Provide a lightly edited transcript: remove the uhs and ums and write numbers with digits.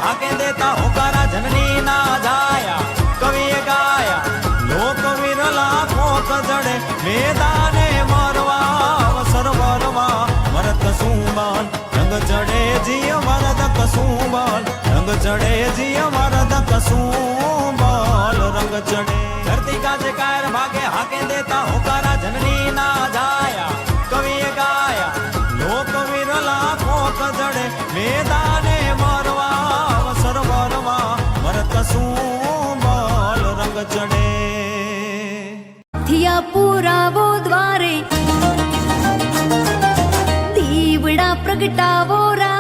हाके देता होकारा जननी ना जाया कवि गाया लोक विरला कोक जड़े मैदाने मरवा अवसर वरवा मरत सुबाल रंग चढ़े जिय मरद कसुबाल रंग चढ़े जिय मरद कसुबाल रंग चढ़े धरती का जकार भागे हाके देता होकारा जननी ना जाया कवि गाया लोक विरला कोक जड़े मैदाने मरवा अवसर वरवा मरत सुबाल रंग चढ़े थिया पुरावो द्वारे दीवड़ा प्रगटावो रा